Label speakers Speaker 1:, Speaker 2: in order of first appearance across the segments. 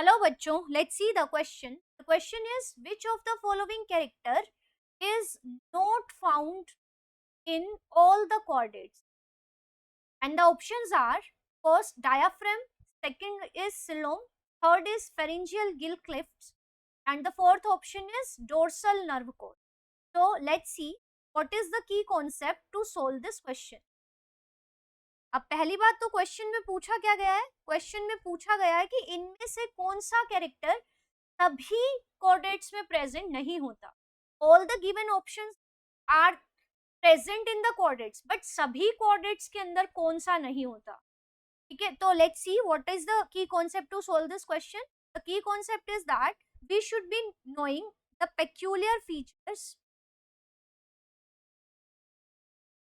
Speaker 1: Hello बच्चों, let's see the question. The question is which of the following character is not found in all the chordates, and the options are: first diaphragm, second is coelom, third is pharyngeal gill clefts, and the fourth option is dorsal nerve cord. So let's see what is the key concept to solve this question. अब पहली बात तो question में पूछा क्या गया है? Question में पूछा गया है कि इनमें से कौन सा कैरेक्टर सभी कोऑर्डिनेट्स में प्रेजेंट नहीं होता. All the given options are present in the coordinates, but सभी कोऑर्डिनेट्स के अंदर कौन सा नहीं होता. ठीक है, तो let's see what is the key concept to solve this question. The key concept is that we should be knowing the peculiar features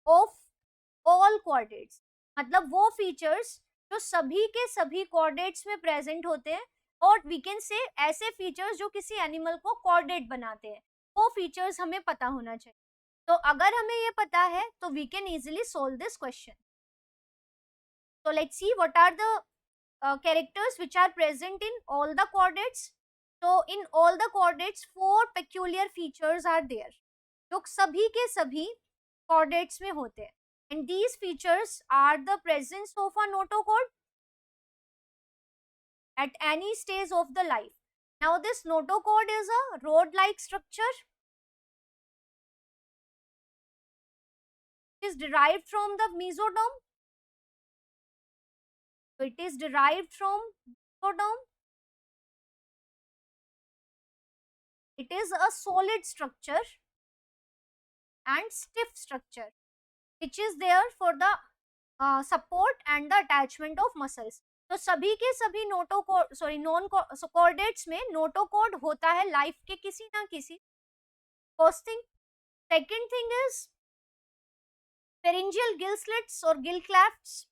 Speaker 1: of all coordinates. मतलब वो फीचर्स जो सभी के सभी कोऑर्डिनेट्स में प्रेजेंट होते हैं, और वी कैन से ऐसे फीचर्स जो किसी एनिमल को कोऑर्डिनेट बनाते हैं, वो फीचर्स हमें पता होना चाहिए. तो अगर हमें ये पता है तो we can easily solve this question. So let's see what are the characters which are present in all the coordinates. So in all the coordinates, four peculiar features are there, जो सभी के सभी coordinates में होते हैं. And these features are the presence of a notochord at any stage of the life. Now this notochord is a rod-like structure. It is derived from the mesoderm. So it is derived from mesoderm. It is a solid structure and stiff structure which is there for the support and the attachment of muscles. तो सभी के सभी non coordinates में notochord होता है life के किसी ना किसी. First thing. Second thing is pharyngeal gill slits और गिल क्लैफ्ट्स.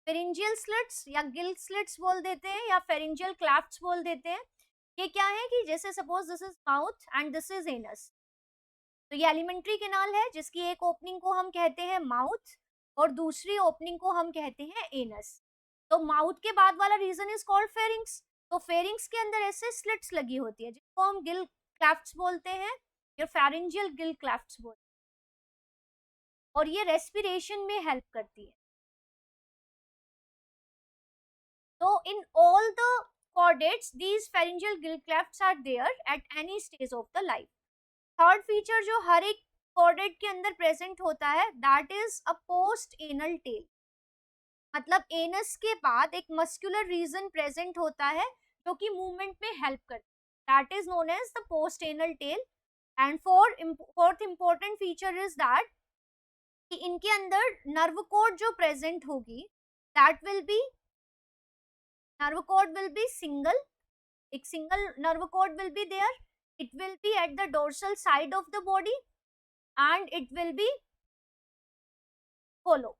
Speaker 1: फेरिंजियल स्लिट्स या गिल स्लिट्स बोल देते हैं या फेरिंजियल क्लैफ्ट्स बोल देते हैं. ये क्या है कि जैसे suppose this is mouth and this is anus. तो ये एलिमेंट्री कैनाल है जिसकी एक ओपनिंग को हम कहते हैं माउथ और दूसरी ओपनिंग को हम कहते हैं एनस. तो माउथ के बाद वाला रीजन इज कॉल्ड फेरिंग्स. तो फेरिंग्स के अंदर ऐसे स्लिट्स लगी होती है जिसको हम गिल क्लैफ्ट्स बोलते हैं या फेरिंजियल गिल क्लैफ्ट्स बोलते हैं, और ये रेस्पिरेशन में हेल्प करती है. So in all the chordates, these pharyngeal gill clefts are there at any stage of the life. Third feature जो हर एक chordate के अंदर प्रेजेंट होता है, that is a post anal tail. मतलब एनस के बाद एक मस्कुलर रीजन प्रेजेंट होता है जो कि मूवमेंट में हेल्प करता है. That is known as the post anal tail. And fourth important feature is that कि इनके अंदर नर्व कोड जो प्रेजेंट होगी, that will be nerve cord will be single. A single nerve cord will be there. It will be at the dorsal side of the body and it will be hollow.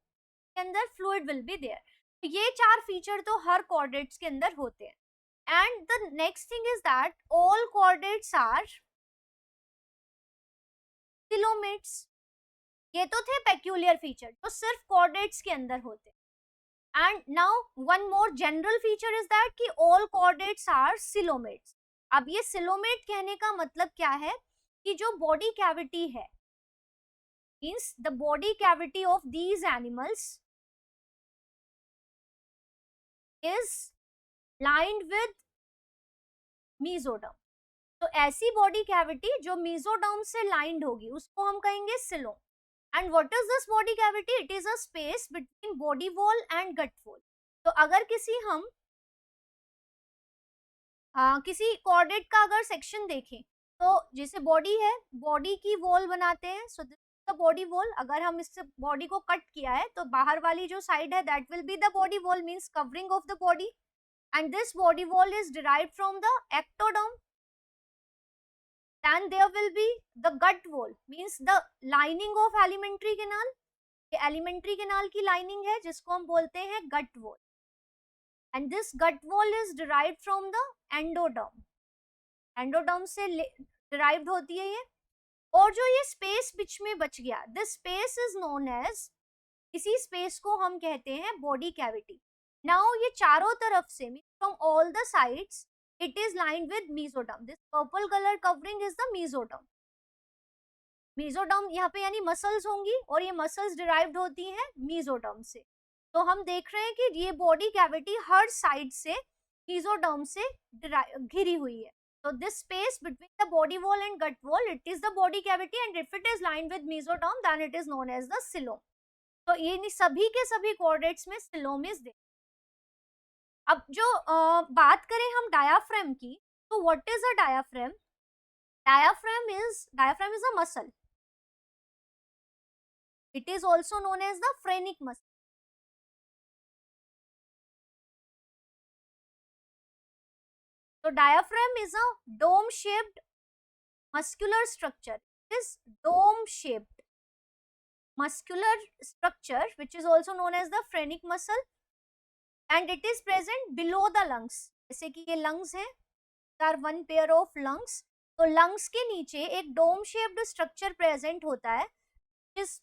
Speaker 1: के अंदर fluid will be there. ये चार feature तो हर coordinates के अंदर होते हैं. And the next thing is that all coordinates are coelomates. ये तो थे peculiar feature जो सिर्फ कोऑर्डिनेट्स के अंदर होते हैं. And now one more general feature is that कि all coordinates are coelomates. अब ये coelomate कहने का मतलब क्या है कि जो body cavity है, means the body cavity of these animals is lined with mesoderm. तो ऐसी body cavity जो mesoderm से lined होगी उसको हम कहेंगे coelom. And what is this body cavity? It is a space between body wall and gut wall. तो अगर किसी कोऑर्डिनेट का अगर सेक्शन देखें तो जैसे बॉडी है, बॉडी की वॉल बनाते हैं. So this the body wall. अगर हम इससे बॉडी को कट किया है तो बाहर वाली जो साइड है that will be the body wall, means covering of the body. And this body wall is derived from the ectoderm. Then there will be the gut wall, means the lining of alimentary canal. ये alimentary canal की lining है जिसको हम बोलते हैं gut wall. And this gut wall is derived from the endoderm. Endoderm से derived होती है ये. और जो ये space बीच में बच गया, this space is known as, इसी space को हम कहते हैं body cavity. नाउ ये चारों तरफ से from all the sides it is lined with mesoderm. This purple colour covering is the mesoderm. Mesoderm यहाँ पे यानी मसल्स होंगी और ये मसल्स डिराइव्ड होती हैं मेसोडर्म से. तो हम देख रहे हैं कि ये बॉडी कैविटी हर साइड से मेसोडर्म से घिरी हुई है. So this space between the body wall and gut wall, it is the body cavity, and if it is lined with mesoderm, then it is known as the coelom. तो ये सभी के सभी chordates में coelom is there. अब जो बात करें हम diaphragm की, तो what is a diaphragm? Diaphragm is a muscle. It is also known as the phrenic muscle. So diaphragm is a dome-shaped muscular structure. It is dome-shaped muscular structure which is also known as the phrenic muscle, and it is present below the lungs. जैसे कि ये lungs है, there are one pair of lungs. तो lungs के नीचे एक dome-shaped structure present होता है, which is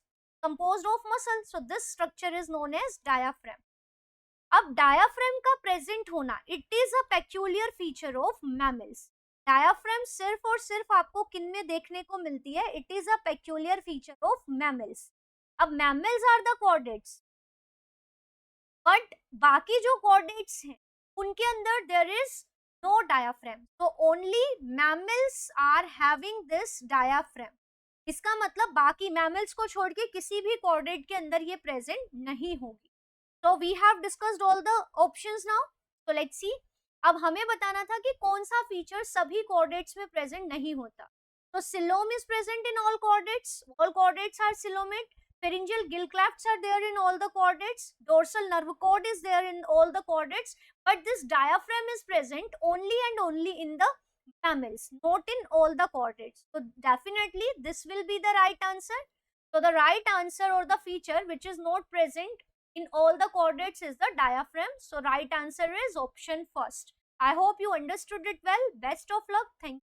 Speaker 1: composed of muscle. So this structure is known as diaphragm. अब डायाफ्राम का प्रेजेंट होना it is a peculiar feature of mammals. Diaphragm सिर्फ और सिर्फ आपको किन में देखने को मिलती है? It is a peculiar feature of mammals. अब mammals are the chordates, but बाकी जो कॉर्डेट्स हैं उनके अंदर देयर इज नो डायाफ्राम. तो only mammals are having this diaphragm. इसका मतलब बाकी मैमल्स को छोड़ के किसी भी कॉर्डेट के अंदर ये प्रेजेंट नहीं होगी. So we have discussed all the options now. So let's see. अब हमें बताना था कि कौन सा फीचर सभी कॉर्डेट्स में प्रेजेंट नहीं होता. तो coelom is present in all chordates. All chordates are coelomate. Pharyngeal gill clefts are there in all the chordates. Dorsal nerve cord is there in all the chordates. But this diaphragm is present only and only in the mammals, not in all the chordates. So definitely this will be the right answer. So the right answer or the feature which is not present in all the chordates is the diaphragm. So right answer is option first. I hope you understood it well. Best of luck. Thank you.